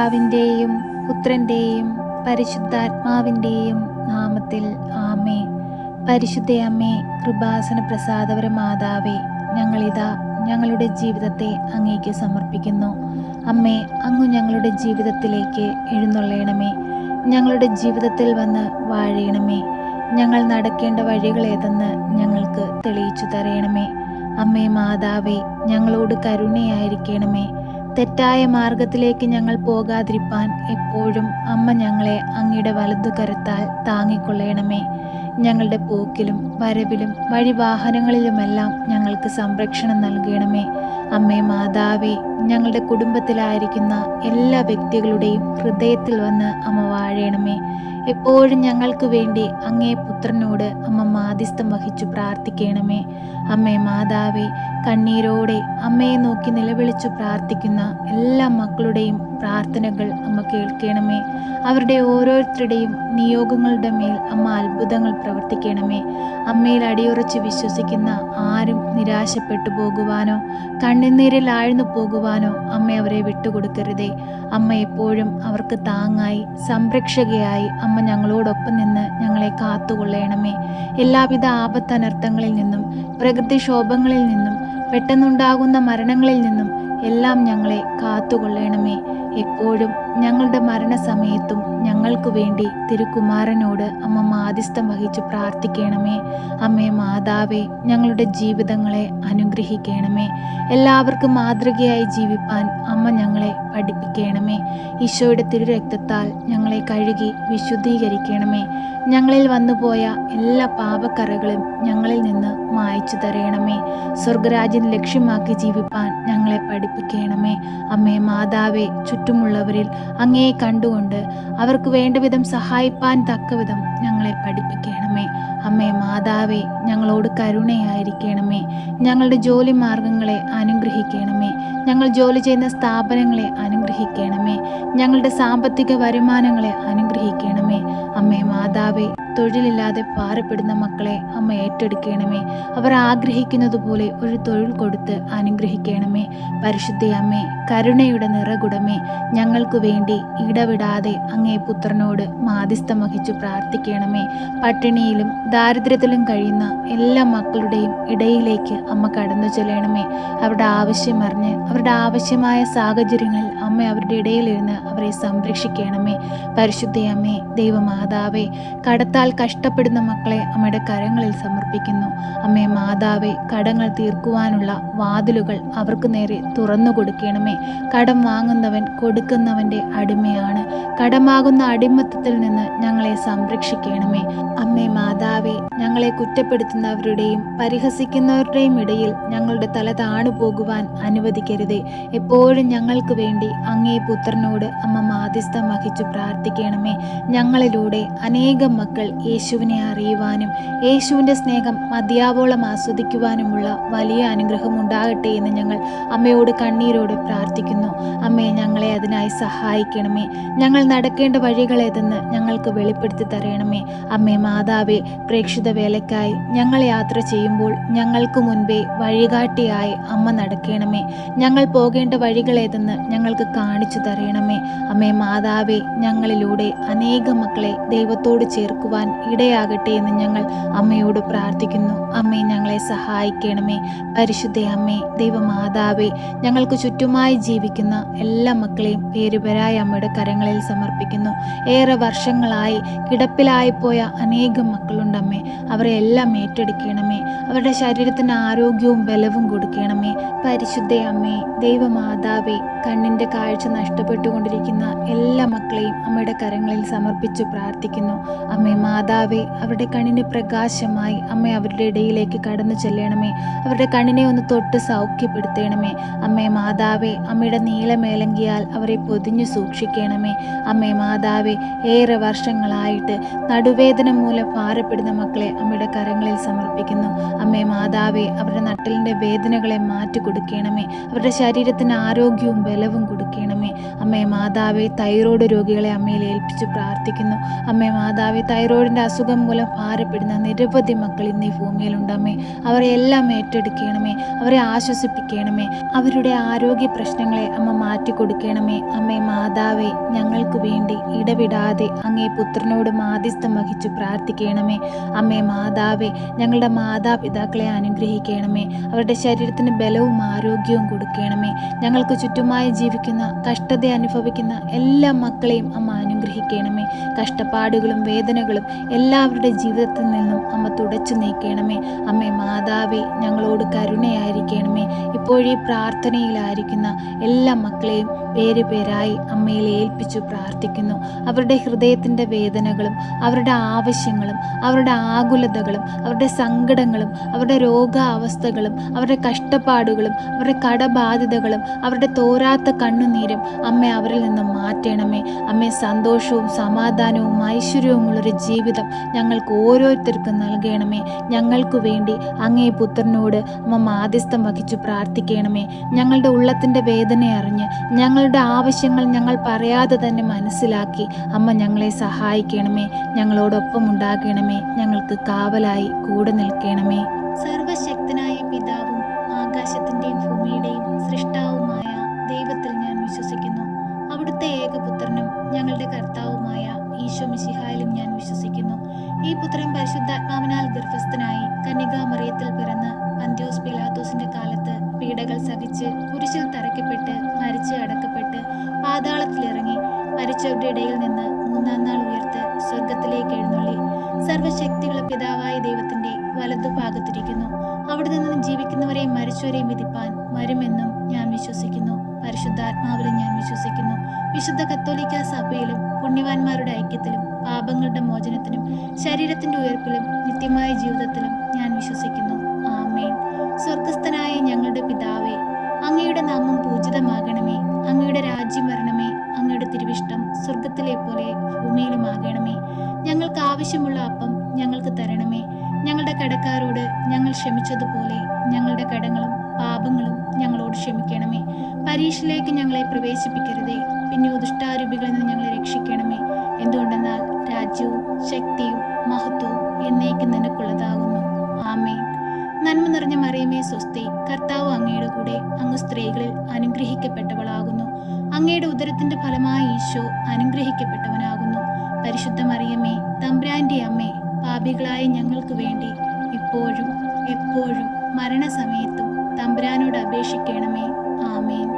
പിതാവിൻ്റെയും പുത്രൻ്റെയും പരിശുദ്ധാത്മാവിൻ്റെയും നാമത്തിൽ ആമേൻ. പരിശുദ്ധ അമ്മേ, കൃപാസന പ്രസാദപര മാതാവേ, ഞങ്ങളിതാ ഞങ്ങളുടെ ജീവിതത്തെ അങ്ങേക്ക് സമർപ്പിക്കുന്നു. അമ്മേ, അങ്ങ് ഞങ്ങളുടെ ജീവിതത്തിലേക്ക് എഴുന്നള്ളണമേ. ഞങ്ങളുടെ ജീവിതത്തിൽ വന്ന് വാഴണമേ. ഞങ്ങൾ നടക്കേണ്ട വഴികൾ ഏതെന്ന് ഞങ്ങൾക്ക് തെളിയിച്ചു തരണമേ. അമ്മേ മാതാവേ, ഞങ്ങളോട് കരുണയായിരിക്കണമേ. തെറ്റായ മാർഗത്തിലേക്ക് ഞങ്ങൾ പോകാതിരിപ്പാൻ എപ്പോഴും അമ്മ ഞങ്ങളെ അങ്ങയുടെ വലതുകരത്താൽ താങ്ങിക്കൊള്ളണമേ. ഞങ്ങളുടെ പോക്കിലും വരവിലും വഴിവാഹനങ്ങളിലുമെല്ലാം ഞങ്ങൾക്ക് സംരക്ഷണം നൽകണമേ. അമ്മേ മാതാവേ, ഞങ്ങളുടെ കുടുംബത്തിലായിരിക്കുന്ന എല്ലാ വ്യക്തികളുടെയും ഹൃദയത്തിൽ വന്ന് അമ്മ വാഴണമേ. എപ്പോഴും ഞങ്ങൾക്ക് വേണ്ടി അങ്ങേ പുത്രനോട് അമ്മ മാധ്യസ്ഥം വഹിച്ചു പ്രാർത്ഥിക്കണമേ. അമ്മേ മാതാവേ, കണ്ണീരോടെ അമ്മയെ നോക്കി നിലവിളിച്ചു പ്രാർത്ഥിക്കുന്ന എല്ലാ മക്കളുടെയും പ്രാർത്ഥനകൾ അമ്മ കേൾക്കണമേ. അവരുടെ ഓരോരുത്തരുടെയും നിയോഗങ്ങളുടെ മേൽ അമ്മ അത്ഭുതങ്ങൾ പ്രവർത്തിക്കണമേ. അമ്മയിൽ അടിയുറച്ച് വിശ്വസിക്കുന്ന ആരും നിരാശപ്പെട്ടു പോകുവാനോ കണ്ണുനീരിൽ ആഴ്ന്നു പോകുവാനോ അമ്മ അവരെ വിട്ടുകൊടുക്കരുതേ. അമ്മ എപ്പോഴും അവർക്ക് താങ്ങായി സംരക്ഷകയായി അമ്മ ഞങ്ങളോടൊപ്പം നിന്ന് ഞങ്ങളെ കാത്തുകൊള്ളണമേ. എല്ലാവിധ ആപത്തനർത്ഥങ്ങളിൽ നിന്നും പ്രകൃതിക്ഷോഭങ്ങളിൽ നിന്നും പെട്ടെന്നുണ്ടാകുന്ന മരണങ്ങളിൽ നിന്നും എല്ലാം ഞങ്ങളെ കാത്തുകൊള്ളണമേ. എപ്പോഴും ഞങ്ങളുടെ മരണസമയത്തും ഞങ്ങൾക്ക് വേണ്ടി തിരുക്കുമാരനോട് അമ്മ മാധ്യസ്ഥം വഹിച്ച് പ്രാർത്ഥിക്കണമേ. അമ്മേ മാതാവേ, ഞങ്ങളുടെ ജീവിതങ്ങളെ അനുഗ്രഹിക്കണമേ. എല്ലാവർക്കും മാതൃകയായി ജീവിപ്പാൻ അമ്മ ഞങ്ങളെ പഠിപ്പിക്കണമേ. ഈശോയുടെ തിരുരക്തത്താൽ ഞങ്ങളെ കഴുകി വിശുദ്ധീകരിക്കണമേ. ഞങ്ങളിൽ വന്നുപോയ എല്ലാ പാപക്കറകളും ഞങ്ങളിൽ നിന്ന് മായ്ച്ചു തരണമേ. സ്വർഗരാജ്യം ലക്ഷ്യമാക്കി ജീവിപ്പാൻ ഞങ്ങളെ പഠിപ്പിക്കണമേ. അമ്മേ മാതാവേ, ചുറ്റുമുള്ളവരിൽ അങ്ങേ കണ്ടുകൊണ്ട് അവർക്ക് വേണ്ടവിധം സഹായിപ്പാൻ തക്കവിധം ഞങ്ങളെ പഠിപ്പിക്കണമേ. അമ്മേ മാതാവേ, ഞങ്ങളോട് കരുണയായിരിക്കണമേ. ഞങ്ങളുടെ ജോലി മാർഗങ്ങളെ അനുഗ്രഹിക്കണമേ. ഞങ്ങൾ ജോലി ചെയ്യുന്ന സ്ഥാപനങ്ങളെ അനുഗ്രഹിക്കണമേ. ഞങ്ങളുടെ സാമ്പത്തിക വരുമാനങ്ങളെ അനുഗ്രഹിക്കണമേ. അമ്മേ മാതാവേ, തൊഴിലില്ലാതെ ഭാരപ്പെടുന്ന മക്കളെ അമ്മ ഏറ്റെടുക്കണമേ. അവർ ആഗ്രഹിക്കുന്നത് പോലെ ഒരു തൊഴിൽ കൊടുത്ത് അനുഗ്രഹിക്കണമേ. പരിശുദ്ധ അമ്മേ, കരുണയുടെ നിറകുടമേ, ഞങ്ങൾക്ക് വേണ്ടി ഇടവിടാതെ അങ്ങേ പുത്രനോട് മാധ്യസ്ഥം വഹിച്ചു പ്രാർത്ഥിക്കണമേ. പട്ടിണിയിലും ദാരിദ്ര്യത്തിലും കഴിയുന്ന എല്ലാ മക്കളുടെയും ഇടയിലേക്ക് അമ്മ കടന്നു ചെല്ലണമേ. അവരുടെ ആവശ്യമറിഞ്ഞ് അവരുടെ ആവശ്യമായ സാഹചര്യങ്ങളിൽ അമ്മ അവരുടെ ഇടയിലിരുന്ന് അവരെ സംരക്ഷിക്കണമേ. പരിശുദ്ധ അമ്മേ, ദൈവമാതാവേ, കടത്താൽ കഷ്ടപ്പെടുന്ന മക്കളെ അമ്മയുടെ കരങ്ങളിൽ സമർപ്പിക്കുന്നു. അമ്മേ മാതാവേ, കടങ്ങൾ തീർക്കുവാനുള്ള വാതിലുകൾ അവർക്ക് നേരെ തുറന്നു കൊടുക്കണമേ. കടം വാങ്ങുന്നവൻ കൊടുക്കുന്നവൻ്റെ അടിമയാണ്. കടമാകുന്ന അടിമത്തത്തിൽ നിന്ന് ഞങ്ങളെ സംരക്ഷിക്കണമേ. അമ്മേ മാതാവേ, ഞങ്ങളെ കുറ്റപ്പെടുത്തുന്നവരുടെയും പരിഹസിക്കുന്നവരുടെയും ഇടയിൽ ഞങ്ങളുടെ തല താണു പോകുവാൻ അനുവദിക്കരുതേ. എപ്പോഴും ഞങ്ങൾക്ക് വേണ്ടി അങ്ങേ പുത്രനോട് അമ്മ മാധ്യസ്ഥം വഹിച്ചു പ്രാർത്ഥിക്കണമേ. ഞങ്ങളിലൂടെ അനേകം മക്കൾ യേശുവിനെ അറിയുവാനും യേശുവിൻ്റെ സ്നേഹം മതിയാവോളം ആസ്വദിക്കുവാനുമുള്ള വലിയ അനുഗ്രഹം ഉണ്ടാകട്ടെ എന്ന് ഞങ്ങൾ അമ്മയോട് കണ്ണീരോട് പ്രാർത്ഥിക്കുന്നു. അമ്മേ, ഞങ്ങളെ അതിനായി സഹായിക്കണമേ. ഞങ്ങൾ നടക്കേണ്ട വഴികൾ ഏതെന്ന് ഞങ്ങൾക്ക് വെളിപ്പെടുത്തി തരണമേ. അമ്മേ മാതാവേ, പ്രേക്ഷിത വേലയ്ക്കായി ഞങ്ങൾ യാത്ര ചെയ്യുമ്പോൾ ഞങ്ങൾക്ക് മുൻപേ വഴികാട്ടിയായി അമ്മ നടക്കണമേ. ഞങ്ങൾ പോകേണ്ട വഴികൾ ഏതെന്ന് ഞങ്ങൾക്ക് കാണിച്ചു തരണമേ. അമ്മേ മാതാവേ, ഞങ്ങളിലൂടെ അനേകം മക്കളെ ദൈവത്തോട് ചേർക്കുവാൻ ഇടയാകട്ടെ എന്ന് ഞങ്ങൾ അമ്മയോട് പ്രാർത്ഥിക്കുന്നു. അമ്മേ, ഞങ്ങളെ സഹായിക്കണമേ. പരിശുദ്ധ അമ്മേ, ദൈവമാതാവേ, ഞങ്ങൾക്ക് ചുറ്റുമായി ജീവിക്കുന്ന എല്ലാ മക്കളെയും പേരുപേരായ അമ്മയുടെ കരങ്ങളിൽ സമർപ്പിക്കുന്നു. ഏറെ വർഷങ്ങളായി കിടപ്പിലായി പോയ അനേകം മക്കളുണ്ടമ്മേ. അവരെ എല്ലാം ഏറ്റെടുക്കണമേ. അവരുടെ ശരീരത്തിന് ആരോഗ്യവും ബലവും കൊടുക്കണമേ. പരിശുദ്ധ അമ്മേ, ദൈവമാതാവേ, കണ്ണിൻ്റെ കാഴ്ച നഷ്ടപ്പെട്ടുകൊണ്ടിരിക്കുന്ന എല്ലാ മക്കളെയും അമ്മയുടെ കരങ്ങളിൽ സമർപ്പിച്ചു പ്രാർത്ഥിക്കുന്നു. അമ്മേ മാതാവേ, അവരുടെ കണ്ണിന് പ്രകാശമായി അമ്മ അവരുടെ ഇടയിലേക്ക് കടന്നു ചെല്ലണമേ. അവരുടെ കണ്ണിനെ ഒന്ന് തൊട്ട് സൗഖ്യപ്പെടുത്തണമേ. അമ്മേ മാതാവേ, അമ്മയുടെ നീളമേലങ്കിയാൽ അവരെ പൊതിഞ്ഞു സൂക്ഷിക്കണമേ. അമ്മേ മാതാവേ, ഏറെ വർഷങ്ങളായിട്ട് നടുവേദന മൂലം ഭാരപ്പെടുന്ന മക്കളെ അമ്മയുടെ കരങ്ങളിൽ സമർപ്പിക്കുന്നു. അമ്മേ മാതാവേ, അവരുടെ നട്ടലിൻ്റെ വേദനകളെ മാറ്റി കൊടുക്കണമേ. അവരുടെ ശരീരത്തിന് ആരോഗ്യവും ബലവും കൊടുക്കണമേ. അമ്മേ മാതാവേ, തൈറോയ്ഡ് രോഗികളെ അമ്മയിൽ ഏൽപ്പിച്ച് പ്രാർത്ഥിക്കുന്നു. അമ്മേ മാതാവേ, തൈറോയ്ഡ് തൈറോയിഡിൻ്റെ അസുഖം മൂലം ഭാരപ്പെടുന്ന നിരവധി മക്കൾ ഇന്ന് ഈ ഭൂമിയിലുണ്ടമ്മേ. അവരെ എല്ലാം ഏറ്റെടുക്കണമേ, അവരെ ആശ്വസിപ്പിക്കണമേ, അവരുടെ ആരോഗ്യ പ്രശ്നങ്ങളെ അമ്മ മാറ്റിക്കൊടുക്കണമേ. അമ്മേ മാതാവേ, ഞങ്ങൾക്ക് വേണ്ടി ഇടവിടാതെ അങ്ങേ പുത്രനോട് മാധ്യസ്ഥം വഹിച്ചു പ്രാർത്ഥിക്കണമേ. അമ്മേ മാതാവേ, ഞങ്ങളുടെ മാതാപിതാക്കളെ അനുഗ്രഹിക്കണമേ, അവരുടെ ശരീരത്തിന് ബലവും ആരോഗ്യവും കൊടുക്കണമേ. ഞങ്ങൾക്ക് ചുറ്റുമായി ജീവിക്കുന്ന കഷ്ടത അനുഭവിക്കുന്ന എല്ലാ മക്കളെയും അമ്മ അനുഗ്രഹിക്കണമേ. കഷ്ടപ്പാടുകളും വേദനകളും എല്ലാവരുടെ ജീവിതത്തിൽ നിന്നും അമ്മ തുടച്ചു നീക്കണമേ. അമ്മേ മാതാവേ, ഞങ്ങളോട് കരുണയായിരിക്കണമേ. ഇപ്പോഴീ പ്രാർത്ഥനയിലായിരിക്കുന്ന എല്ലാ മക്കളെയും പേര് പേരായി അമ്മയിൽ ഏൽപ്പിച്ചു പ്രാർത്ഥിക്കുന്നു. അവരുടെ ഹൃദയത്തിൻ്റെ വേദനകളും അവരുടെ ആവശ്യങ്ങളും അവരുടെ ആകുലതകളും അവരുടെ സങ്കടങ്ങളും അവരുടെ രോഗാവസ്ഥകളും അവരുടെ കഷ്ടപ്പാടുകളും അവരുടെ കടബാധ്യതകളും അവരുടെ തോരാത്ത കണ്ണുനീരും അമ്മ അവരിൽ നിന്നും മാറ്റണമേ. അമ്മേ, സന്തോഷവും സമാധാനവും ഐശ്വര്യവുമുള്ളൊരു ജീവിതം ഞങ്ങൾക്ക് ഓരോരുത്തർക്കും നൽകണമേ. ഞങ്ങൾക്ക് വേണ്ടി അങ്ങേ പുത്രനോട് അമ്മ മാധ്യസ്ഥം വഹിച്ചു പ്രാർത്ഥിക്കണമേ. ഞങ്ങളുടെ ഉള്ളത്തിൻ്റെ വേദന അറിഞ്ഞ് ഞങ്ങളുടെ ആവശ്യങ്ങൾ ഞങ്ങൾ പറയാതെ തന്നെ മനസ്സിലാക്കി അമ്മ ഞങ്ങളെ സഹായിക്കണമേ. ഞങ്ങളോടൊപ്പം ഉണ്ടാകണമേ. ഞങ്ങൾക്ക് കാവലായി കൂടെ നിൽക്കണമേ. സർവശക്തനായ പിതാവും ആകാശത്തിൻ്റെയും ഭൂമിയുടെയും സൃഷ്ടാവുമായ ദൈവത്തിൽ ഞാൻ വിശ്വസിക്കുന്നു. അവിടുത്തെ ഏകപുത്രനും ഞങ്ങളുടെ കർത്താവുമായ ഈശോ മിശിഹായിലും ഞാൻ വിശ്വസിക്കുന്നു. ഈ പുത്രൻ പരിശുദ്ധാത്മാവിനാൽ ഗർഭസ്ഥനായി കന്യകാമറിയത്തിൽ പിറന്ന് പന്ത്യോസ് പിലാത്തോസിന്റെ കാലത്ത് പീഡകൾ സഹിച്ച് കുരിശിൽ തറയ്ക്കപ്പെട്ട് മരിച്ച് അടക്കപ്പെട്ട് പാതാളത്തിലിറങ്ങി മരിച്ചവരുടെ ഇടയിൽ നിന്ന് മൂന്നാം നാൾ ഉയർത്ത് സ്വർഗത്തിലേക്ക് എഴുന്നള്ളി സർവശക്തിയുള്ള പിതാവായ ദൈവത്തിന്റെ വലതുഭാഗത്തിരിക്കുന്നു. അവിടെ നിന്ന് ജീവിക്കുന്നവരെയും മരിച്ചവരെയും വിധിപ്പാൻ വരുമെന്നും ഞാൻ വിശ്വസിക്കുന്നു. പരിശുദ്ധാത്മാവിലും ഞാൻ വിശ്വസിക്കുന്നു. വിശുദ്ധ കത്തോലിക്ക സഭയിലും പുണ്യവാന്മാരുടെ ഐക്യത്തിലും പാപങ്ങളുടെ മോചനത്തിനും ശരീരത്തിന്റെ ഉയർപ്പിലും നിത്യമായ ജീവിതത്തിലും ഞാൻ വിശ്വസിക്കുന്നു. ആമേൻ. സ്വർഗസ്ഥനായ ഞങ്ങളുടെ പിതാവേ, അങ്ങയുടെ നാമം പൂജിതമാകണമേ. അങ്ങയുടെ രാജ്യം വരണമേ. അങ്ങയുടെ തിരുവിഷ്ടം സ്വർഗത്തിലെ പോലെ ഭൂമിയിലുമാകണമേ. ഞങ്ങൾക്ക് ആവശ്യമുള്ള അപ്പം ഞങ്ങൾക്ക് തരണമേ. ഞങ്ങളുടെ കടക്കാരോട് ഞങ്ങൾ ക്ഷമിച്ചതുപോലെ ഞങ്ങളുടെ കടങ്ങളും പാപങ്ങളും ഞങ്ങളോട് ക്ഷമിക്കണമേ. പരീക്ഷയിലേക്ക് ഞങ്ങളെ പ്രവേശിപ്പിക്കരുതേ, പിന്നെ ദുഷ്ടാരൂപികളിൽ നിന്ന് ഞങ്ങളെ രക്ഷിക്കണമേ. എന്തുകൊണ്ടെന്നാൽ രാജ്യവും ശക്തിയും മഹത്വവും എന്നേക്കും നിനക്കുള്ളതാകുന്നു. ആമേൻ. നന്മ നിറഞ്ഞ മറിയമേ സ്വസ്തി, കർത്താവ് അങ്ങയുടെ കൂടെ, അങ്ങ് സ്ത്രീകളിൽ അനുഗ്രഹിക്കപ്പെട്ടവളാകുന്നു. അങ്ങയുടെ ഉദരത്തിന്റെ ഫലമായ ഈശോ അനുഗ്രഹിക്കപ്പെട്ടവനാകുന്നു. പരിശുദ്ധ മറിയമേ, തമ്പുരാന്റെ അമ്മേ, പാപികളായ ഞങ്ങൾക്ക് വേണ്ടി ഇപ്പോഴും എപ്പോഴും മരണസമയത്തും തമ്പുരാനോട് അപേക്ഷിക്കണമേ. ആമേൻ.